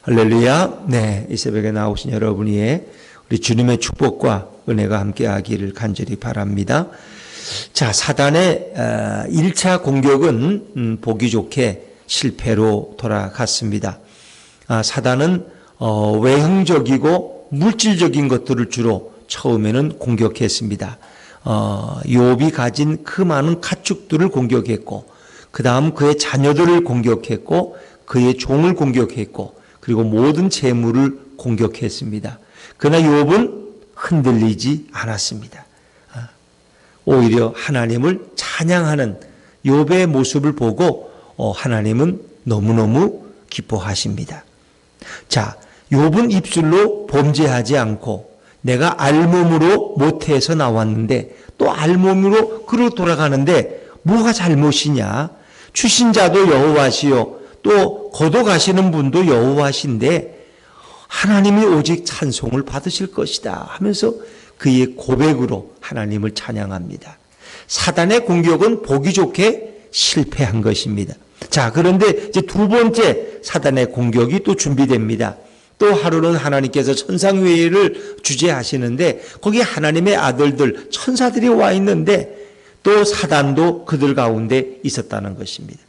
할렐루야. 네, 이 새벽에 나오신 여러분 위에 우리 주님의 축복과 은혜가 함께하기를 간절히 바랍니다. 자, 사단의 1차 공격은 보기 좋게 실패로 돌아갔습니다. 사단은 외형적이고 물질적인 것들을 주로 처음에는 공격했습니다. 욥이 가진 그 많은 가축들을 공격했고, 그 다음 그의 자녀들을 공격했고, 그의 종을 공격했고, 그리고 모든 재물을 공격했습니다. 그러나 욥은 흔들리지 않았습니다. 오히려 하나님을 찬양하는 욥의 모습을 보고 하나님은 너무너무 기뻐하십니다. 자, 욥은 입술로 범죄하지 않고 내가 알몸으로 모태에서 나왔는데 또 알몸으로 그로 돌아가는데 뭐가 잘못이냐? 주신 자도 여호와시요 또 거둬가시는 분도 여호와신데 하나님이 오직 찬송을 받으실 것이다 하면서 그의 고백으로 하나님을 찬양합니다. 사단의 공격은 보기 좋게 실패한 것입니다. 자, 그런데 이제 두 번째 사단의 공격이 또 준비됩니다. 또 하루는 하나님께서 천상회의를 주재하시는데 거기 하나님의 아들들 천사들이 와 있는데 또 사단도 그들 가운데 있었다는 것입니다.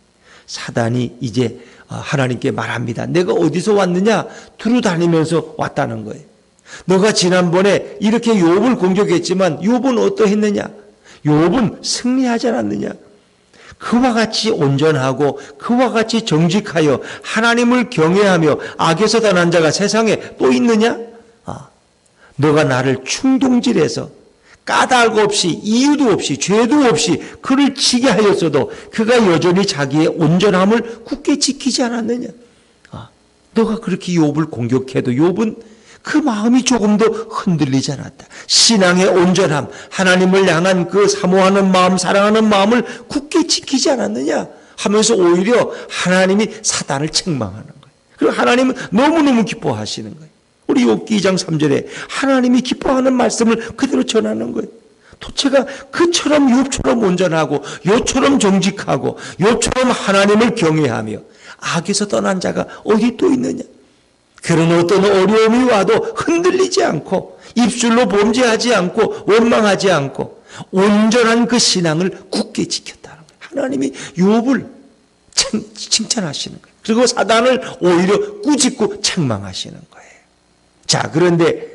사단이 이제 하나님께 말합니다. 내가 어디서 왔느냐? 두루 다니면서 왔다는 거예요. 너가 지난번에 이렇게 욥을 공격했지만 욥은 어떠했느냐? 욥은 승리하지 않았느냐? 그와 같이 온전하고 그와 같이 정직하여 하나님을 경외하며 악에서 떠난 자가 세상에 또 있느냐? 너가 나를 충동질해서 까닭 없이 이유도 없이 죄도 없이 그를 치게 하였어도 그가 여전히 자기의 온전함을 굳게 지키지 않았느냐? 너가 그렇게 욥을 공격해도 욥은 그 마음이 조금도 흔들리지 않았다. 신앙의 온전함, 하나님을 향한 그 사모하는 마음, 사랑하는 마음을 굳게 지키지 않았느냐 하면서 오히려 하나님이 사단을 책망하는 거예요. 그리고 하나님은 너무너무 기뻐하시는 거예요. 우리 욥기 2장 3절에 하나님이 기뻐하는 말씀을 그대로 전하는 거예요. 도체가 그처럼 욥처럼 온전하고 욥처럼 정직하고 욥처럼 하나님을 경외하며 악에서 떠난 자가 어디 또 있느냐? 그런 어떤 어려움이 와도 흔들리지 않고 입술로 범죄하지 않고 원망하지 않고 온전한 그 신앙을 굳게 지켰다는 거예요. 하나님이 욥을 칭찬하시는 거예요. 그리고 사단을 오히려 꾸짖고 책망하시는 거예요. 자, 그런데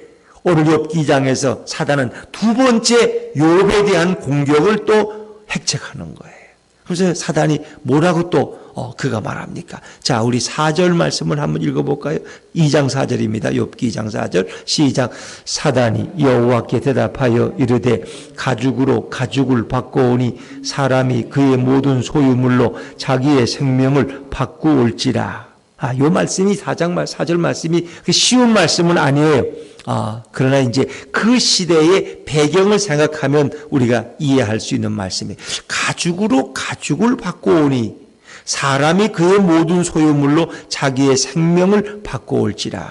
오늘 욥기 2장에서 사단은 두 번째 욥에 대한 공격을 또 획책하는 거예요. 그래서 사단이 뭐라고 또 그가 말합니까? 자, 우리 4절 말씀을 한번 읽어볼까요? 2장 4절입니다. 욥기 2장 4절 시작. 사단이 여호와께 대답하여 이르되 가죽으로 가죽을 바꿔오니 사람이 그의 모든 소유물로 자기의 생명을 바꾸올지라. 요 말씀이 4절 말씀이 쉬운 말씀은 아니에요. 그러나 이제 그 시대의 배경을 생각하면 우리가 이해할 수 있는 말씀이에요. 가죽으로 가죽을 바꿔오니 사람이 그의 모든 소유물로 자기의 생명을 바꿔올지라.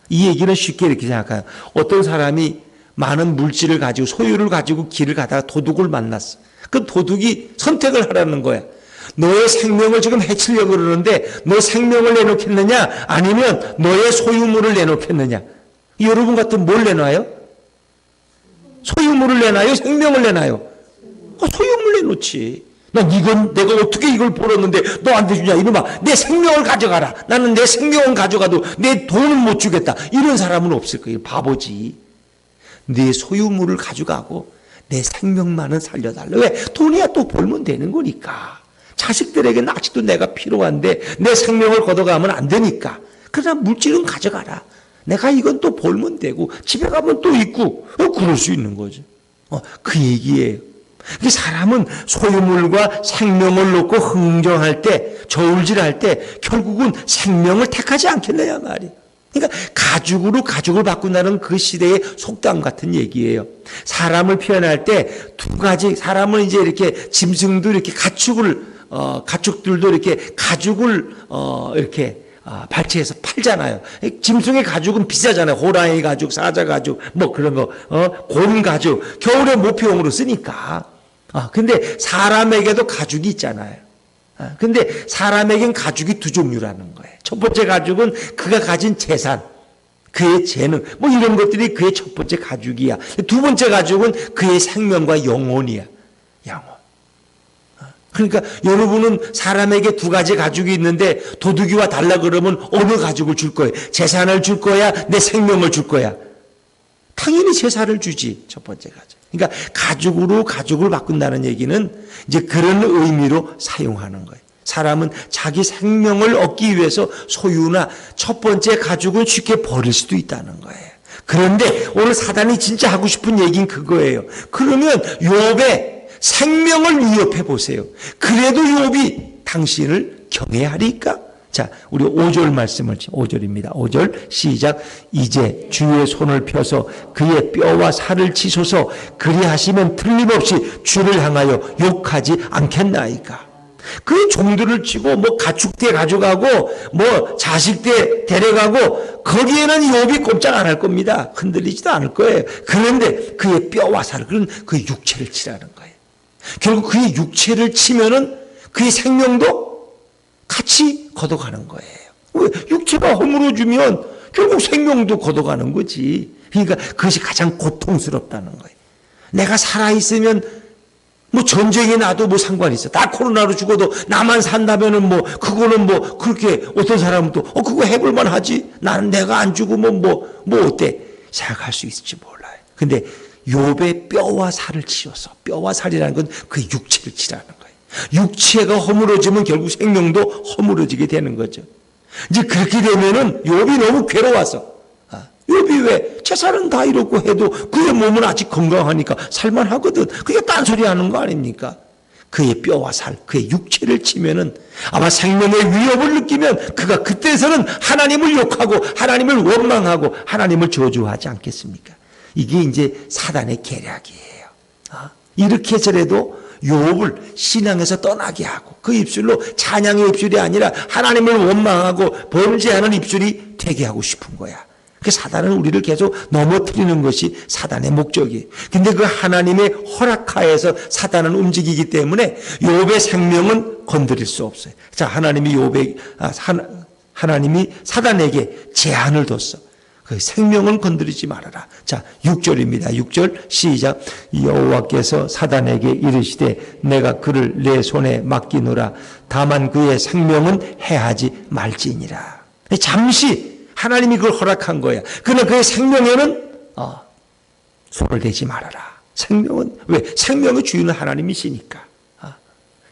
이 얘기는 쉽게 이렇게 생각해요. 어떤 사람이 많은 물질을 가지고 소유를 가지고 길을 가다가 도둑을 만났어. 그 도둑이 선택을 하라는 거야. 너의 생명을 지금 해치려고 그러는데 너 생명을 내놓겠느냐 아니면 너의 소유물을 내놓겠느냐. 여러분 같으면 뭘 내놔요? 소유물을 내놔요? 생명을 내놔요? 소유물 내놓지. 난 이건 내가 어떻게 이걸 벌었는데 너한테 주냐. 이놈아, 내 생명을 가져가라. 나는 내 생명은 가져가도 내 돈은 못 주겠다. 이런 사람은 없을 거예요. 바보지. 내 소유물을 가져가고 내 생명만은 살려달라. 왜? 돈이야 또 벌면 되는 거니까. 자식들에게는 아직도 내가 필요한데 내 생명을 걷어가면 안 되니까. 그러나 물질은 가져가라. 내가 이건 또 벌면 되고 집에 가면 또 있고 그럴 수 있는 거죠. 그 얘기예요. 사람은 소유물과 생명을 놓고 흥정할 때, 저울질할 때 결국은 생명을 택하지 않겠느냐 말이에요. 그러니까 가죽으로 가죽을 바꾼다는 그 시대의 속담 같은 얘기예요. 사람을 표현할 때 두 가지, 사람은 이제 이렇게 짐승도 이렇게 가축들도 이렇게 가죽을 이렇게 발치해서 팔잖아요. 짐승의 가죽은 비싸잖아요. 호랑이 가죽, 사자 가죽, 뭐 그런 거, 곰 가죽, 겨울에 모피용으로 쓰니까. 근데 사람에게도 가죽이 있잖아요. 근데 사람에겐 가죽이 두 종류라는 거예요. 첫 번째 가죽은 그가 가진 재산, 그의 재능, 뭐 이런 것들이 그의 첫 번째 가죽이야. 두 번째 가죽은 그의 생명과 영혼이야. 영혼. 그러니까 여러분은 사람에게 두 가지 가죽이 있는데 도둑이와 달라 그러면 어느 가죽을 줄 거예요? 재산을 줄 거야? 내 생명을 줄 거야? 당연히 재산을 주지. 첫 번째 가죽. 그러니까 가죽으로 가죽을 바꾼다는 얘기는 이제 그런 의미로 사용하는 거예요. 사람은 자기 생명을 얻기 위해서 소유나 첫 번째 가죽은 쉽게 버릴 수도 있다는 거예요. 그런데 오늘 사단이 진짜 하고 싶은 얘기는 그거예요. 그러면 욥의 생명을 위협해 보세요. 그래도 욥이 당신을 경외하리까? 자, 우리 5절 말씀을 5절입니다. 5절 시작. 이제 주의 손을 펴서 그의 뼈와 살을 치소서. 그리하시면 틀림없이 주를 향하여 욕하지 않겠나이까? 그 종들을 치고 뭐 가축대 가져가고 뭐 자식대 데려가고 거기에는 욥이 꼼짝 안 할 겁니다. 흔들리지도 않을 거예요. 그런데 그의 뼈와 살, 그런 그의 육체를 치라는 거예요. 결국 그의 육체를 치면은 그의 생명도 같이 걷어가는 거예요. 왜? 육체가 허물어지면 결국 생명도 걷어가는 거지. 그러니까 그것이 가장 고통스럽다는 거예요. 내가 살아있으면 뭐 전쟁이 나도 뭐 상관이 있어. 다 코로나로 죽어도 나만 산다면은 뭐 그거는 뭐 그렇게 어떤 사람은 또 그거 해볼만 하지. 나는 내가 안 죽으면 뭐 어때? 생각할 수 있을지 몰라요. 근데 욥의 뼈와 살을 치워서, 뼈와 살이라는 건 그 육체를 치라는 거예요. 육체가 허물어지면 결국 생명도 허물어지게 되는 거죠. 이제 그렇게 되면은 욥이 너무 괴로워서, 욥이 왜 재산은 다 잃었고 해도 그의 몸은 아직 건강하니까 살만하거든. 그게 딴소리 하는 거 아닙니까? 그의 뼈와 살, 그의 육체를 치면은 아마 생명의 위협을 느끼면 그가 그때서는 하나님을 욕하고 하나님을 원망하고 하나님을 저주하지 않겠습니까? 이게 이제 사단의 계략이에요. 이렇게 해서라도 욥을 신앙에서 떠나게 하고 그 입술로 찬양의 입술이 아니라 하나님을 원망하고 범죄하는 입술이 되게 하고 싶은 거야. 그 사단은 우리를 계속 넘어뜨리는 것이 사단의 목적이에요. 근데 그 하나님의 허락하에서 사단은 움직이기 때문에 욥의 생명은 건드릴 수 없어요. 자, 하나님이 하나님이 사단에게 제한을 뒀어. 그 생명을 건드리지 말아라. 자, 6절입니다. 6절 시작. 여호와께서 사단에게 이르시되 내가 그를 내 손에 맡기노라. 다만 그의 생명은 해하지 말지니라. 잠시 하나님이 그걸 허락한 거야. 그러나 그의 생명에는 손을 대지 말아라. 생명은 왜? 생명의 주인은 하나님이시니까.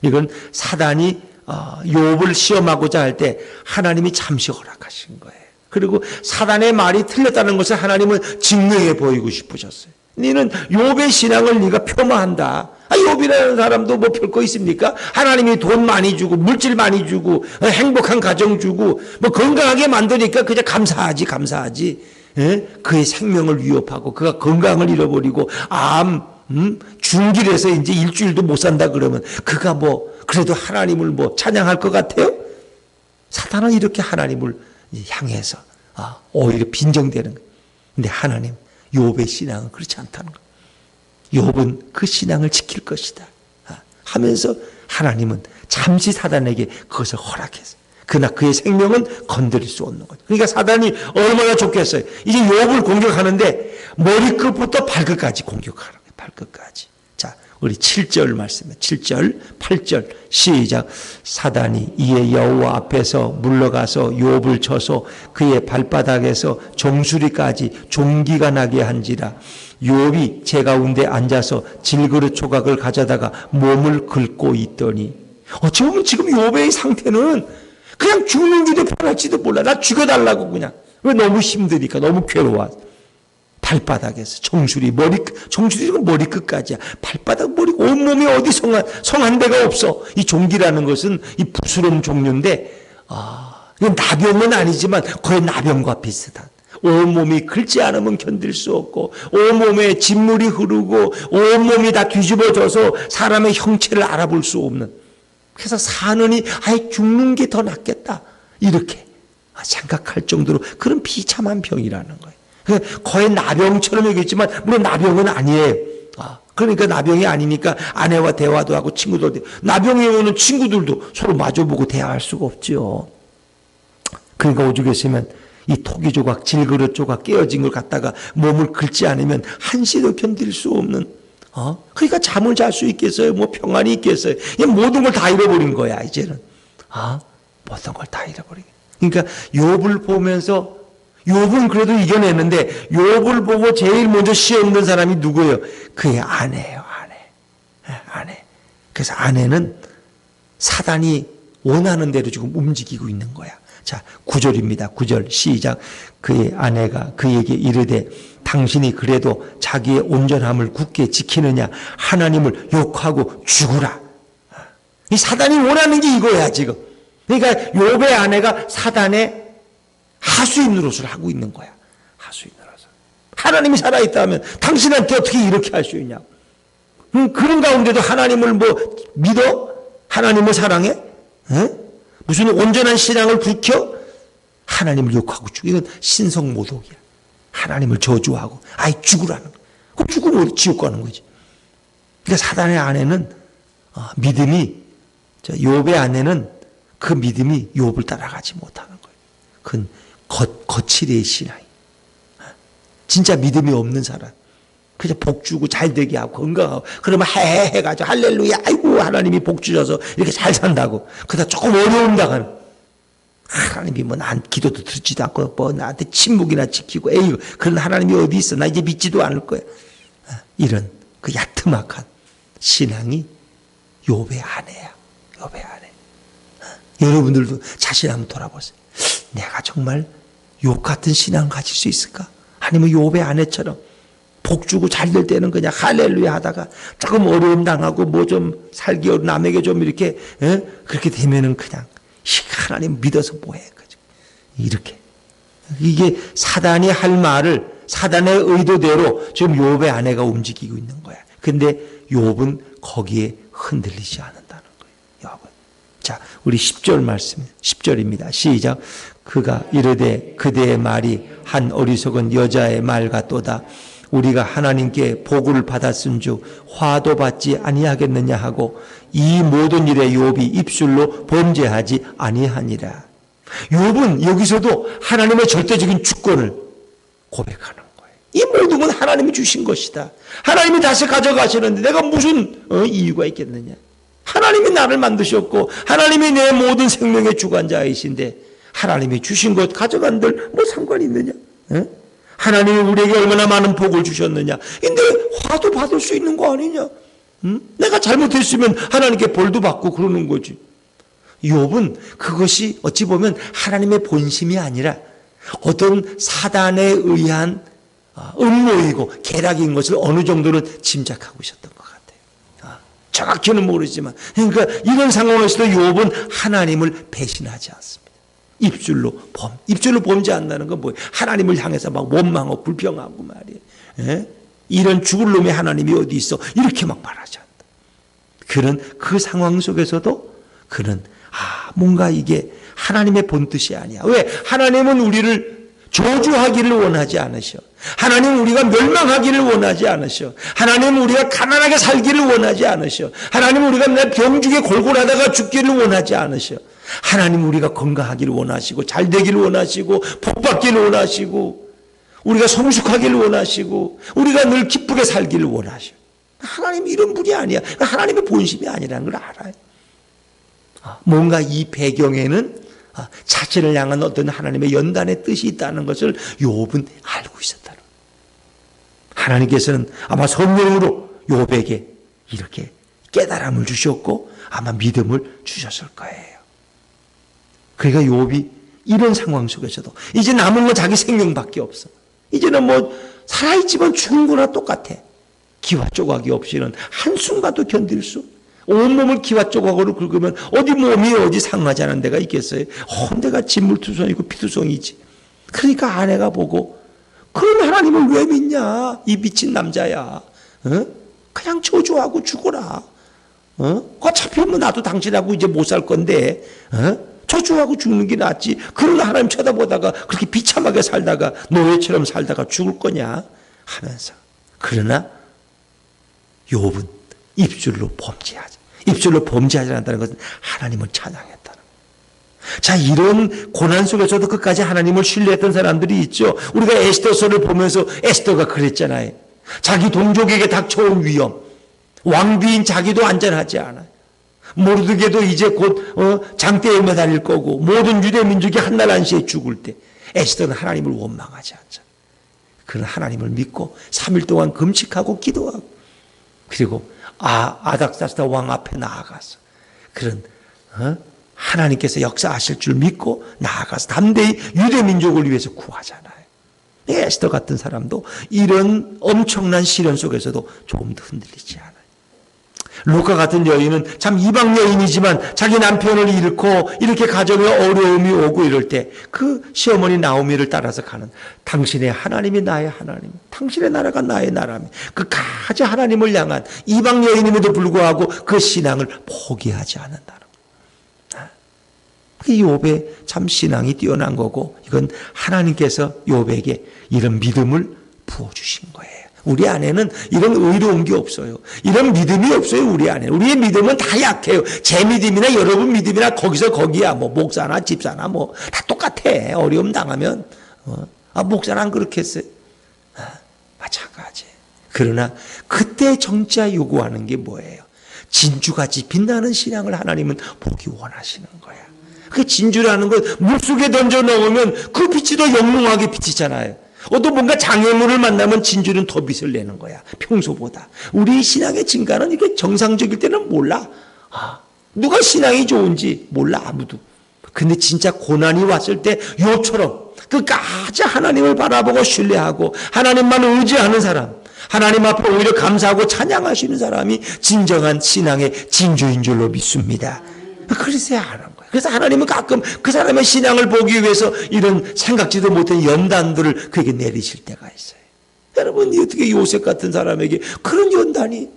이건 사단이 욥을 시험하고자 할 때 하나님이 잠시 허락하신 거예요. 그리고 사단의 말이 틀렸다는 것을 하나님은 증명해 보이고 싶으셨어요. 너는 욥의 신앙을 네가 폄하한다. 욥이라는 사람도 뭐 별거 있습니까? 하나님이 돈 많이 주고 물질 많이 주고 행복한 가정 주고 뭐 건강하게 만드니까 그냥 감사하지. 그의 생명을 위협하고 그가 건강을 잃어버리고 중길에서 이제 일주일도 못 산다 그러면 그가 뭐 그래도 하나님을 뭐 찬양할 것 같아요? 사단은 이렇게 하나님을 향해서 오히려 빈정대는 거예요. 근데 하나님, 욥의 신앙은 그렇지 않다는 거예요. 욥은 그 신앙을 지킬 것이다 하면서 하나님은 잠시 사단에게 그것을 허락했어요. 그러나 그의 생명은 건드릴 수 없는 거죠. 그러니까 사단이 얼마나 좋겠어요. 이제 욥을 공격하는데 머리끝부터 발끝까지 공격하는 거예요. 발끝까지. 자, 우리 7절 말씀이에요. 7절, 8절 시작. 사단이 이에 여호와 앞에서 물러가서 욥을 쳐서 그의 발바닥에서 정수리까지 종기가 나게 한지라. 욥이 제 가운데 앉아서 질그릇 조각을 가져다가 몸을 긁고 있더니 어찌 보면 지금 욥의 상태는 그냥 죽는 게 더 편할지도 몰라. 나 죽여달라고 그냥. 왜? 너무 힘드니까, 너무 괴로워. 발바닥에서 정수리가 머리끝까지야. 발바닥, 머리, 온몸이 어디 성한 데가 없어. 이 종기라는 것은 이 부스러운 종류인데, 이건 나병은 아니지만 거의 나병과 비슷한. 온몸이 긁지 않으면 견딜 수 없고, 온몸에 진물이 흐르고, 온몸이 다 뒤집어져서 사람의 형체를 알아볼 수 없는. 그래서 사느니, 죽는 게 더 낫겠다. 이렇게 생각할 정도로 그런 비참한 병이라는 거예요. 거의 나병처럼 얘기했지만 물론 나병은 아니에요. 그러니까 나병이 아니니까 아내와 대화도 하고 친구들도, 나병이 오는 친구들도 서로 마주보고 대화할 수가 없죠. 그러니까 오죽했으면 이 토기 조각, 질그릇 조각 깨어진 걸 갖다가 몸을 긁지 않으면 한시도 견딜 수 없는, 그러니까 잠을 잘 수 있겠어요? 뭐 평안이 있겠어요? 모든 걸 다 잃어버린 거야, 이제는. 모든 걸 다 잃어버린 거야. 그러니까 욥을 보면서, 욥은 그래도 이겨냈는데 욥을 보고 제일 먼저 시험된 사람이 누구예요? 그의 아내예요, 아내. 그래서 아내는 사단이 원하는 대로 지금 움직이고 있는 거야. 자, 9절입니다. 9절 시작. 그의 아내가 그에게 이르되 당신이 그래도 자기의 온전함을 굳게 지키느냐? 하나님을 욕하고 죽으라. 이 사단이 원하는 게 이거야, 지금. 그러니까 욥의 아내가 사단의 하수인 노릇을 하고 있는 거야. 하수인 노릇을. 하나님이 살아있다면 당신한테 어떻게 이렇게 할 수 있냐고. 그런 가운데도 하나님을 뭐 믿어? 하나님을 사랑해? 무슨 온전한 신앙을 불켜? 하나님을 욕하고 죽어. 이건 신성모독이야. 하나님을 저주하고 아이 죽으라는 거야. 그럼 죽으면 지옥 가는 거지. 그러니까 사단의 아내는 믿음이, 욥의 아내는 그 믿음이 욥을 따라가지 못하는 거예요. 그건 거칠의 신앙이. 진짜 믿음이 없는 사람. 그냥 복 주고 잘 되게 하고 건강하고 그러면 해가지고 할렐루야 아이고 하나님이 복 주셔서 이렇게 잘 산다고. 그러다 조금 어려움 당하는, 하나님이 뭐 난 기도도 듣지도 않고 뭐 나한테 침묵이나 지키고 에이 그런 하나님이 어디 있어, 나 이제 믿지도 않을 거야. 이런 그 야트막한 신앙이 욥의 아내야. 욥의 아내. 여러분들도 자신 한번 돌아보세요. 내가 정말 욥 같은 신앙 가질 수 있을까? 아니면 욥의 아내처럼 복 주고 잘 될 때는 그냥 할렐루야 하다가 조금 어려움 당하고 뭐 좀 살기 어려운 남에게 좀 이렇게 그렇게 되면은 그냥 하나님 믿어서 뭐해. 이렇게. 이게 사단이 할 말을 사단의 의도대로 지금 욥의 아내가 움직이고 있는 거야. 근데 욥은 거기에 흔들리지 않는다는 거예요. 욥은. 자, 우리 10절 말씀, 10절입니다. 시작. 그가 이르되 그대의 말이 한 어리석은 여자의 말 같도다. 우리가 하나님께 보고를 받았은즉 화도 받지 아니하겠느냐 하고 이 모든 일에 욥이 입술로 범죄하지 아니하니라. 욥은 여기서도 하나님의 절대적인 주권을 고백하는 거예요. 이 모든 건 하나님이 주신 것이다. 하나님이 다시 가져가시는데 내가 무슨 이유가 있겠느냐. 하나님이 나를 만드셨고 하나님이 내 모든 생명의 주관자이신데 하나님이 주신 것 가져간들 뭐 상관이 있느냐. 하나님이 우리에게 얼마나 많은 복을 주셨느냐. 근데 화도 받을 수 있는 거 아니냐. 내가 잘못했으면 하나님께 벌도 받고 그러는 거지. 욥은 그것이 어찌 보면 하나님의 본심이 아니라 어떤 사단에 의한 음모이고 계략인 것을 어느 정도는 짐작하고 있었던 것 같아요. 정확히는 모르지만, 그러니까 이런 상황에서도 욥은 하나님을 배신하지 않습니다. 입술로 범죄한다는 건 뭐예요? 하나님을 향해서 막 원망하고 불평하고 말이에요. 이런 죽을 놈의 하나님이 어디 있어? 이렇게 막 말하지 않는다. 그는 그 상황 속에서도 그는 뭔가 이게 하나님의 본뜻이 아니야. 왜? 하나님은 우리를 저주하기를 원하지 않으셔. 하나님은 우리가 멸망하기를 원하지 않으셔. 하나님은 우리가 가난하게 살기를 원하지 않으셔. 하나님은 우리가 내 병중에 골골하다가 죽기를 원하지 않으셔. 하나님은 우리가 건강하기를 원하시고 잘 되기를 원하시고 복 받기를 원하시고 우리가 성숙하기를 원하시고 우리가 늘 기쁘게 살기를 원하셔. 하나님 이런 분이 아니야. 하나님의 본심이 아니라는 걸 알아요. 뭔가 이 배경에는 자신을 향한 어떤 하나님의 연단의 뜻이 있다는 것을 욥은 알고 있었다는 거예요. 하나님께서는 아마 성령으로 욥에게 이렇게 깨달음을 주셨고 아마 믿음을 주셨을 거예요. 그러니까 욥이 이런 상황 속에서도 이제 남은 건 자기 생명밖에 없어. 이제는 뭐 살아있지만 죽은 거나 똑같아. 기와 조각이 없이는 한순간도 견딜 수. 온몸을 기와 조각으로 긁으면 어디 몸이 어디 상하지 않은 데가 있겠어요. 내가 진물투성이고 피투성이지. 그러니까 아내가 보고 그런 하나님을 왜 믿냐. 이 미친 남자야. 그냥 저주하고 죽어라. 어차피 뭐 나도 당신하고 이제 못 살 건데 저주하고 죽는 게 낫지. 그런 하나님 쳐다보다가 그렇게 비참하게 살다가 노예처럼 살다가 죽을 거냐 하면서. 그러나 욥은 입술로 범죄하지. 입술로 범죄하지 않는다는 것은 하나님을 찬양했다는 거예요. 자, 이런 고난 속에서도 끝까지 하나님을 신뢰했던 사람들이 있죠. 우리가 에스더서를 보면서 에스더가 그랬잖아요. 자기 동족에게 닥쳐온 위험, 왕비인 자기도 안전하지 않아요. 모르드게도 이제 곧 장대에 매달릴 거고 모든 유대 민족이 한날 한시에 죽을 때 에스더는 하나님을 원망하지 않잖아요. 그는 하나님을 믿고 3일 동안 금식하고 기도하고 그리고 아닥사스다 왕 앞에 나아가서 그런 하나님께서 역사하실 줄 믿고 나아가서 담대히 유대 민족을 위해서 구하잖아요. 에스더 같은 사람도 이런 엄청난 시련 속에서도 조금도 흔들리지 않아요. 루카 같은 여인은 참 이방 여인이지만 자기 남편을 잃고 이렇게 가정에 어려움이 오고 이럴 때 그 시어머니 나오미를 따라서 가는 당신의 하나님이 나의 하나님, 당신의 나라가 나의 나라며 그 가지 하나님을 향한 이방 여인임에도 불구하고 그 신앙을 포기하지 않는다는 거예요. 그 욥의 참 신앙이 뛰어난 거고 이건 하나님께서 욥에게 이런 믿음을 부어주신 거예요. 우리 안에는 이런 의로운 게 없어요. 이런 믿음이 없어요, 우리 안에. 우리의 믿음은 다 약해요. 제 믿음이나 여러분 믿음이나 거기서 거기야. 뭐, 목사나 집사나 뭐, 다 똑같아. 어려움 당하면. 목사는 안 그렇게 했어요. 마찬가지. 그러나, 그때 정치가 요구하는 게 뭐예요? 진주같이 빛나는 신앙을 하나님은 보기 원하시는 거야. 그 진주라는 건 물속에 던져 넣으면 그 빛이 더 영롱하게 비치잖아요. 어떤 뭔가 장애물을 만나면 진주는 더 빛을 내는 거야. 평소보다. 우리 신앙의 증가는 이게 정상적일 때는 몰라. 누가 신앙이 좋은지 몰라 아무도. 근데 진짜 고난이 왔을 때 욥처럼 끝까지 하나님을 바라보고 신뢰하고 하나님만 의지하는 사람, 하나님 앞에 오히려 감사하고 찬양하시는 사람이 진정한 신앙의 진주인 줄로 믿습니다. 그래서야 하는 거예요. 그래서 하나님은 가끔 그 사람의 신앙을 보기 위해서 이런 생각지도 못한 연단들을 그에게 내리실 때가 있어요. 여러분, 어떻게 요셉 같은 사람에게 그런 연단이?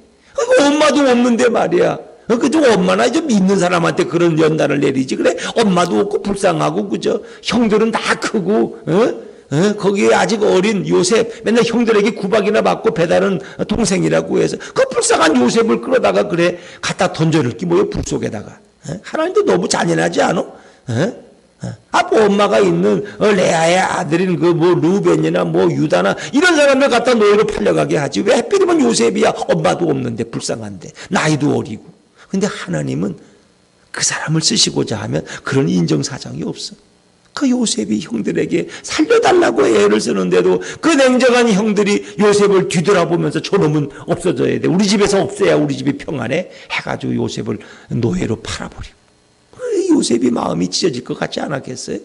엄마도 없는데 말이야. 그저 엄마나 좀 믿는 사람한테 그런 연단을 내리지. 그래, 엄마도 없고 불쌍하고 그저 형들은 다 크고, 거기에 아직 어린 요셉 맨날 형들에게 구박이나 받고 배다른 동생이라고 해서 그 불쌍한 요셉을 끌어다가 그래 갖다 던져넣기 뭐요 불 속에다가. 하나님도 너무 잔인하지 않아? 뭐 엄마가 있는 레아의 아들인 그 뭐 루벤이나 뭐 유다나 이런 사람들 갖다 노예로 팔려가게 하지. 왜 하필이면 요셉이야? 엄마도 없는데 불쌍한데 나이도 어리고. 근데 하나님은 그 사람을 쓰시고자 하면 그런 인정사정이 없어. 그 요셉이 형들에게 살려달라고 애를 쓰는데도 그 냉정한 형들이 요셉을 뒤돌아보면서 저놈은 없어져야 돼. 우리 집에서 없어야 우리 집이 평안해. 해가지고 요셉을 노예로 팔아버리고. 요셉이 마음이 찢어질 것 같지 않았겠어요?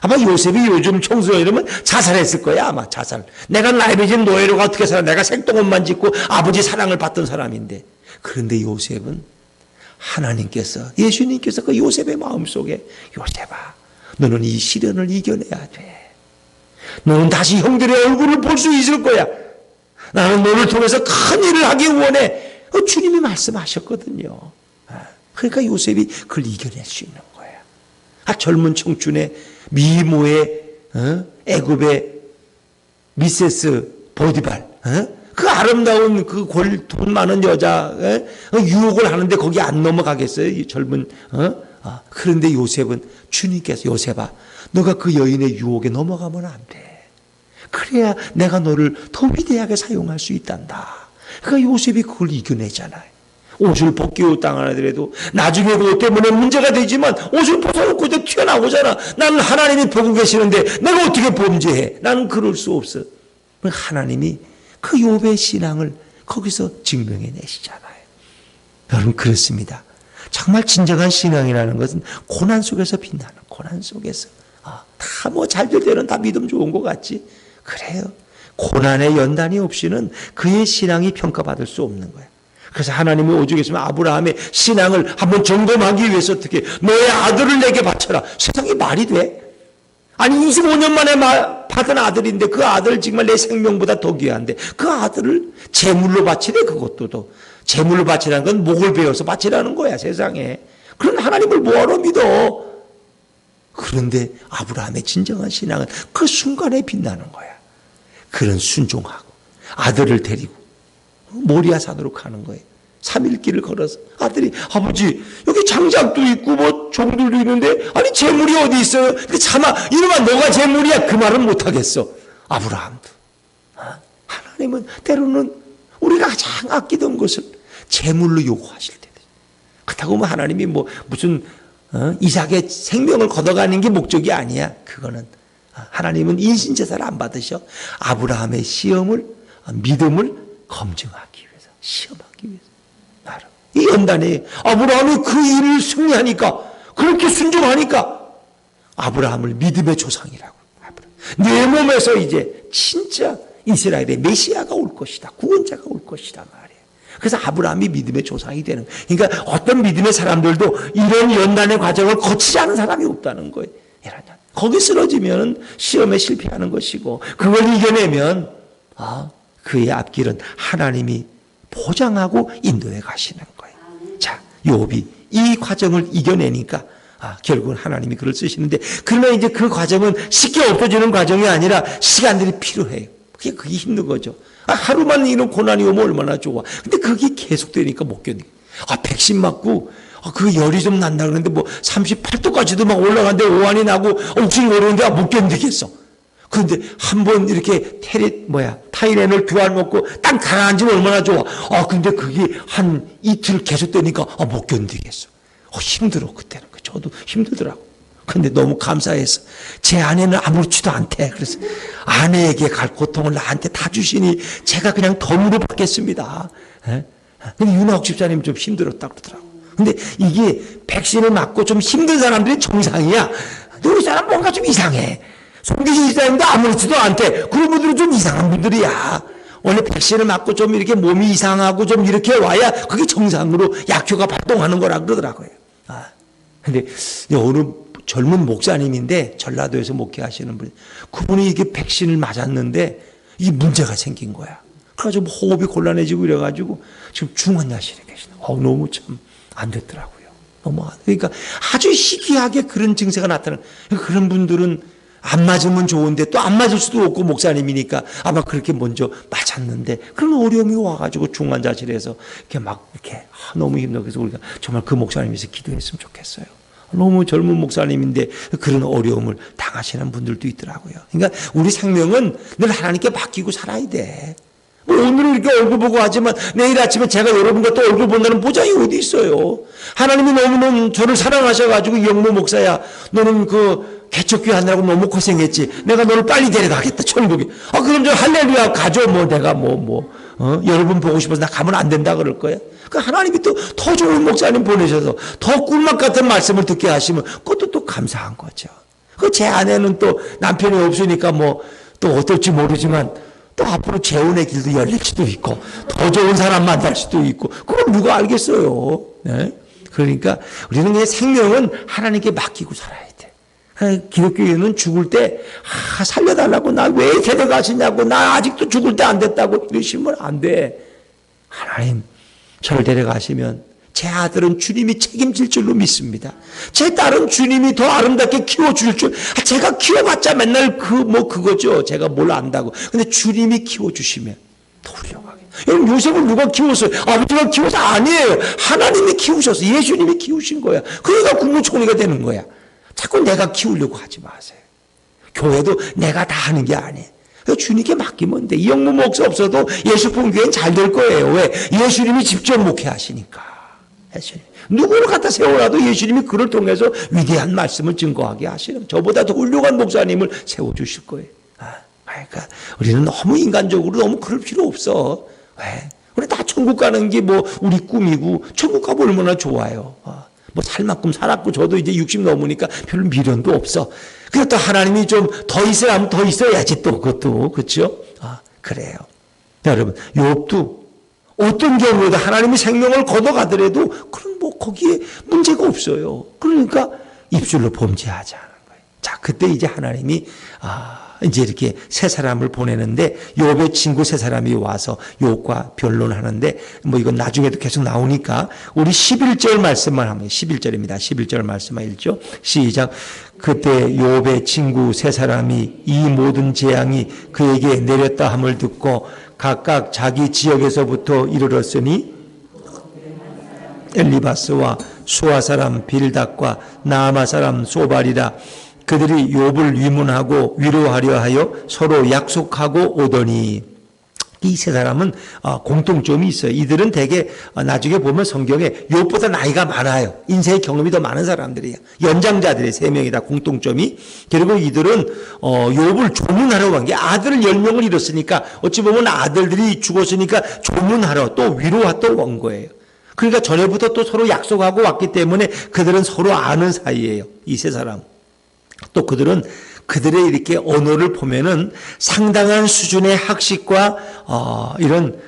아마 요셉이 요즘 청소년 이러면 자살했을 거야. 아마 자살. 내가 나이를 진 노예로가 어떻게 살아. 내가 생똥옷만 짓고 아버지 사랑을 받던 사람인데. 그런데 요셉은 하나님께서 예수님께서 그 요셉의 마음속에 요셉아 너는 이 시련을 이겨내야 돼. 너는 다시 형들의 얼굴을 볼 수 있을 거야. 나는 너를 통해서 큰 일을 하기 원해. 주님이 말씀하셨거든요. 그러니까 요셉이 그걸 이겨낼 수 있는 거야. 젊은 청춘의 미모의 애굽의 미세스 보디발, 그 아름다운 그 돈 많은 여자 유혹을 하는데 거기 안 넘어가겠어요? 이 젊은 그런데 요셉은 주님께서 요셉아 너가 그 여인의 유혹에 넘어가면 안 돼. 그래야 내가 너를 더 위대하게 사용할 수 있단다. 그러니까 요셉이 그걸 이겨내잖아요. 옷을 벗기고 당하더라도 나중에 그것 때문에 문제가 되지만 옷을 벗어놓고 이제 튀어나오잖아. 나는 하나님이 보고 계시는데 내가 어떻게 범죄해? 나는 그럴 수 없어. 하나님이 그 욥의 신앙을 거기서 증명해 내시잖아요. 여러분 그렇습니다. 정말 진정한 신앙이라는 것은 고난 속에서 빛나는 고난 속에서 다 뭐 잘될 때는 다 믿음 좋은 것 같지. 그래요. 고난의 연단이 없이는 그의 신앙이 평가받을 수 없는 거예요. 그래서 하나님이 오죽했으면 아브라함의 신앙을 한번 점검하기 위해서 어떻게 너의 아들을 내게 바쳐라. 세상에 말이 돼? 아니 25년 만에 받은 아들인데 그 아들 정말 내 생명보다 더 귀한데 그 아들을 제물로 바치래. 그것도 또 제물로 바치라는 건 목을 베어서 바치라는 거야 세상에. 그런 하나님을 뭐하러 믿어? 그런데 아브라함의 진정한 신앙은 그 순간에 빛나는 거야. 그런 순종하고 아들을 데리고 모리아 산으로 가는 거예요. 3일 길을 걸어서 아들이 아버지 여기 장작도 있고 뭐 종들도 있는데 아니 재물이 어디 있어요? 근데 차마 이놈아 너가 재물이야 그 말은 못하겠어. 아브라함도 하나님은 때로는 우리가 가장 아끼던 것을 재물로 요구하실 때 그렇다고 하면 하나님이 뭐 무슨 이삭의 생명을 걷어가는 게 목적이 아니야. 그거는 하나님은 인신제사를 안 받으셔. 아브라함의 믿음을 검증하기 위해서, 시험하기 위해서. 이 연단에 아브라함이 그 일을 승리하니까, 그렇게 순종하니까 아브라함을 믿음의 조상이라고. 내 몸에서 이제 진짜 이스라엘의 메시아가 올 것이다. 구원자가 올 것이다 말이에요. 그래서 아브라함이 믿음의 조상이 되는 거예요. 그러니까 어떤 믿음의 사람들도 이런 연단의 과정을 거치지 않은 사람이 없다는 거예요. 거기 쓰러지면 시험에 실패하는 것이고 그걸 이겨내면 그의 앞길은 하나님이 보장하고 인도해 가시는 거예요. 자, 욥이 이 과정을 이겨내니까 결국은 하나님이 그를 쓰시는데, 그러나 이제 그 과정은 쉽게 없어지는 과정이 아니라 시간들이 필요해요. 그게 힘든 거죠. 하루만 이런 고난이 오면 얼마나 좋아. 근데 그게 계속되니까 못 견뎌. 백신 맞고 그 열이 좀 난다 그러는데 뭐 38도까지도 막 올라가는데 오한이 나고 옥신이 오르는데 못 견디겠어. 그런데 한번 이렇게 타이레놀 2알 먹고 딱 가라앉으면 얼마나 좋아. 근데 그게 한 이틀 계속되니까 못 견디겠어. 힘들어 그때는. 저도 힘들더라고. 근데 너무 감사해서 제 아내는 아무렇지도 않대. 그래서 아내에게 갈 고통을 나한테 다 주시니 제가 그냥 덤으로 받겠습니다. 근데 윤하옥 집사님 좀 힘들었다고 그러더라고. 근데 이게 백신을 맞고 좀 힘든 사람들이 정상이야. 근데 우리 사람 뭔가 좀 이상해. 송기신 집사님도 아무렇지도 않대. 그런 분들은 좀 이상한 분들이야. 원래 백신을 맞고 좀 이렇게 몸이 이상하고 좀 이렇게 와야 그게 정상으로 약효가 발동하는 거라 그러더라고요. 근데 어느 젊은 목사님인데 전라도에서 목회하시는 분, 그분이 이게 백신을 맞았는데 이 문제가 생긴 거야. 그래가지고 호흡이 곤란해지고 이래가지고 지금 중환자실에 계시다. 너무 참 안 됐더라고요. 그러니까 아주 희귀하게 그런 증세가 나타나는. 그런 분들은 안 맞으면 좋은데 또 안 맞을 수도 없고 목사님이니까 아마 그렇게 먼저 맞았는데 그런 어려움이 와가지고 중환자실에서 이렇게 막 이렇게 너무 힘들어. 그래서 우리가 정말 그 목사님에서 기도했으면 좋겠어요. 너무 젊은 목사님인데 그런 어려움을 당하시는 분들도 있더라고요. 그러니까 우리 생명은 늘 하나님께 맡기고 살아야 돼. 오늘은 이렇게 얼굴 보고 하지만 내일 아침에 제가 여러분과 또 얼굴 본다는 보장이 어디 있어요. 하나님이 너무너무 저를 사랑하셔가지고 영모 목사야 너는 그 개척교회 하느라고 너무 고생했지. 내가 너를 빨리 데려가겠다 천국에. 그럼 저 할렐루야 가죠. 내가 여러분 보고 싶어서 나 가면 안 된다 그럴 거야. 하나님이 또 더 좋은 목사님 보내셔서 더 꿀맛 같은 말씀을 듣게 하시면 그것도 또 감사한 거죠. 제 아내는 또 남편이 없으니까 또 어떨지 모르지만 또 앞으로 재혼의 길도 열릴지도 있고 더 좋은 사람 만날 수도 있고 그걸 누가 알겠어요. 네? 그러니까 우리는 그냥 생명은 하나님께 맡기고 살아야 돼. 기독교인은 죽을 때 살려달라고 나 왜 데려가시냐고 나 아직도 죽을 때 안 됐다고 이러시면 안 돼. 하나님 저를 데려가시면 제 아들은 주님이 책임질 줄로 믿습니다. 제 딸은 주님이 더 아름답게 키워줄 줄. 제가 키워봤자 맨날 그거죠. 제가 뭘 안다고. 근데 주님이 키워주시면 더 훌륭하게. 여러분 요셉을 누가 키웠어요? 아버지가 키워서 아니에요. 하나님이 키우셔서 예수님이 키우신 거야. 그러니까 국무총리가 되는 거야. 자꾸 내가 키우려고 하지 마세요. 교회도 내가 다 하는 게 아니에요. 주님께 맡기면 돼. 이영모 목사 없어도 예수품교회는 잘 될 거예요. 왜? 예수님이 직접 목회하시니까. 누구를 갖다 세워놔도 예수님이 그를 통해서 위대한 말씀을 증거하게 하시는, 저보다 더 훌륭한 목사님을 세워주실 거예요. 그러니까 우리는 너무 인간적으로 너무 그럴 필요 없어. 왜? 우리 다 천국 가는 게 우리 꿈이고 천국 가면 얼마나 좋아요. 살만큼 살았고 저도 이제 60 넘으니까 별로 미련도 없어. 그래도 또 하나님이 좀 더 있어야 하면 더 있어야지 또 그것도 그렇죠? 그래요. 여러분 욥도 어떤 경우에도 하나님이 생명을 걷어가더라도 그런 거기에 문제가 없어요. 그러니까 입술로 범죄하지 않은 거예요. 자, 그때 이제 하나님이 이제 이렇게 세 사람을 보내는데 욥의 친구 세 사람이 와서 욥과 변론하는데 이건 나중에도 계속 나오니까 우리 11절 말씀만 하면 11절입니다. 11절 말씀만 읽죠. 시작. 그때 욥의 친구 세 사람이 이 모든 재앙이 그에게 내렸다 함을 듣고 각각 자기 지역에서부터 이르렀으니 엘리바스와 수아 사람 빌닷과 나아마 사람 소발이라. 그들이 욥을 위문하고 위로하려 하여 서로 약속하고 오더니. 이 세 사람은 공통점이 있어요. 이들은 대개 나중에 보면 성경에 욥보다 나이가 많아요. 인생의 경험이 더 많은 사람들이에요. 연장자들의 세 명이 다 공통점이. 그리고 이들은 욥을 조문하러 간 게, 아들 10명을 잃었으니까 어찌 보면 아들들이 죽었으니까 조문하러 또 위로하러 온 거예요. 그러니까 전에부터 또 서로 약속하고 왔기 때문에 그들은 서로 아는 사이예요. 이 세 사람. 또 그들은 그들의 이렇게 언어를 보면은 상당한 수준의 학식과 이런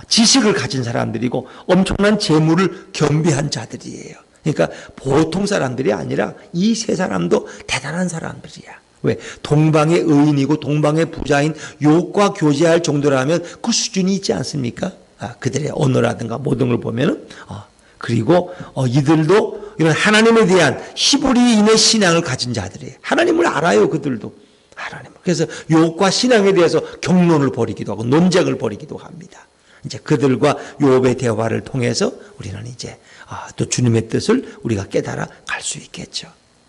지식을 가진 사람들이고 엄청난 재물을 겸비한 자들이에요. 그러니까 보통 사람들이 아니라 이 세 사람도 대단한 사람들이야. 왜? 동방의 의인이고 동방의 부자인 욥과 교제할 정도라면 그 수준이 있지 않습니까? 그들의 언어라든가 모든 걸 보면은 그리고 이들도 이런 하나님에 대한 히브리인의 신앙을 가진 자들이에요. 하나님을 알아요, 그들도. 하나님을. 그래서 욥과 신앙에 대해서 경론을 벌이기도 하고 논쟁을 벌이기도 합니다. 이제 그들과 욥의 대화를 통해서 우리는 이제 또 주님의 뜻을 우리가 깨달아 갈 수 있겠죠.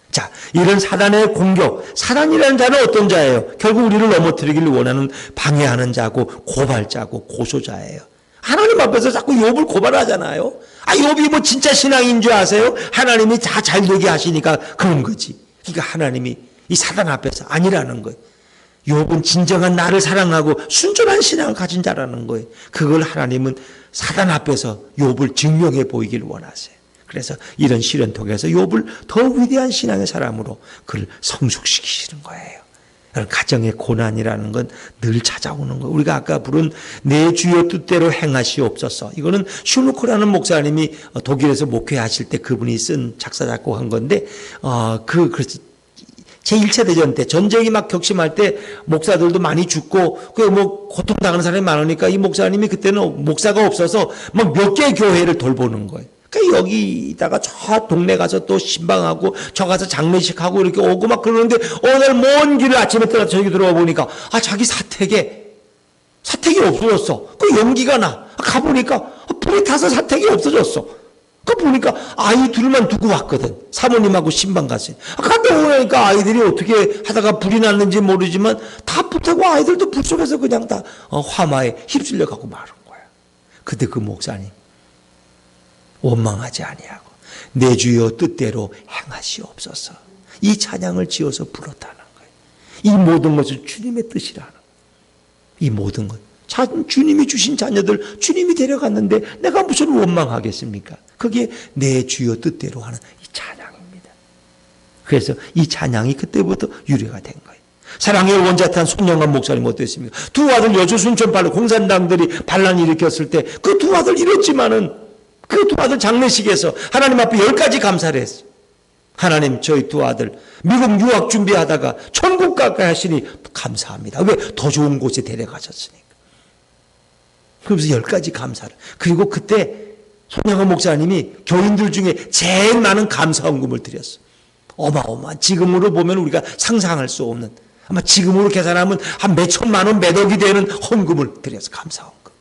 자, 이런 사단의 공격. 사단이라는 자는 어떤 자예요? 결국 우리를 넘어뜨리기를 원하는 방해하는 자고 고발자고 고소자예요. 하나님 앞에서 자꾸 욥을 고발하잖아요. 욥이 뭐 진짜 신앙인 줄 아세요? 하나님이 다 잘되게 하시니까 그런 거지. 그러니까 하나님이 이 사단 앞에서 아니라는 거예요. 욥은 진정한 나를 사랑하고 순전한 신앙을 가진 자라는 거예요. 그걸 하나님은 사단 앞에서 욥을 증명해 보이길 원하세요. 그래서 이런 시련 통해서 욥을 더 위대한 신앙의 사람으로 그를 성숙시키시는 거예요. 가정의 고난이라는 건 늘 찾아오는 거예요. 우리가 아까 부른 내 주여 뜻대로 행하시옵소서. 이거는 슐루크라는 목사님이 독일에서 목회하실 때 그분이 쓴 작사 작곡한 건데 제1차 대전 때 전쟁이 막 격심할 때 목사들도 많이 죽고 고통당하는 사람이 많으니까 이 목사님이 그때는 목사가 없어서 막 몇 개의 교회를 돌보는 거예요. 그러니까 여기다가 저 동네 가서 또 신방하고 저 가서 장례식하고 이렇게 오고 막 그러는데 어느 날 먼 길을 아침에 떠나서 저기 들어가 보니까 자기 사택이 없어졌어. 그 연기가 나. 가보니까 불이 타서 사택이 없어졌어. 그 보니까 아이 둘만 두고 왔거든. 사모님하고 신방 갔어요. 갔다 오니까 아이들이 어떻게 하다가 불이 났는지 모르지만 다 불타고 아이들도 불 속에서 그냥 다 화마에 휩쓸려 가고 마른 거야. 그때 그 목사님 원망하지 아니하고 내 주여 뜻대로 행하시옵소서. 이 찬양을 지어서 불렀다는 거예요. 이 모든 것은 주님의 뜻이라는 거예요. 이 모든 것. 주님이 주신 자녀들 주님이 데려갔는데 내가 무슨 원망하겠습니까? 그게 내 주여 뜻대로 하는 이 찬양입니다. 그래서 이 찬양이 그때부터 유래가 된 거예요. 사랑의 원자탄 손영환 목사님 어땠습니까? 두 아들 여주 순천팔로 공산당들이 반란을 일으켰을 때 그 두 아들 잃었지만은 그 두 아들 장례식에서 하나님 앞에 10가지 감사를 했어요. 하나님 저희 두 아들 미국 유학 준비하다가 천국 가까이 하시니 감사합니다. 왜? 더 좋은 곳에 데려가셨으니까. 그러면서 10가지 감사를. 그리고 그때 손영환 목사님이 교인들 중에 제일 많은 감사헌금을 드렸어. 어마어마한. 지금으로 보면 우리가 상상할 수 없는, 아마 지금으로 계산하면 한 몇천만 원, 몇억이 되는 헌금을 드렸어. 감사헌금.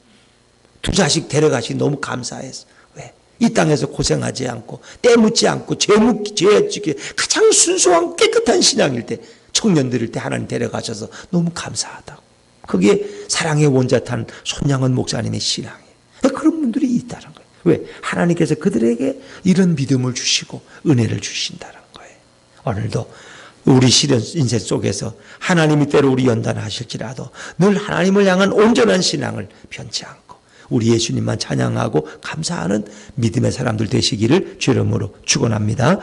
두 자식 데려가시니 너무 감사했어. 왜? 이 땅에서 고생하지 않고 때 묻지 않고 죄 짓기 가장 순수한 깨끗한 신앙일 때, 청년들일 때 하나님 데려가셔서 너무 감사하다고. 그게 사랑의 원자탄 손양원 목사님의 신앙이에요. 그런 분들이 있다는 거예요. 왜? 하나님께서 그들에게 이런 믿음을 주시고 은혜를 주신다는 거예요. 오늘도 우리 시련 인생 속에서 하나님이 때로 우리 연단하실지라도 늘 하나님을 향한 온전한 신앙을 변치 않고 우리 예수님만 찬양하고 감사하는 믿음의 사람들 되시기를 주의 이름으로 축원합니다.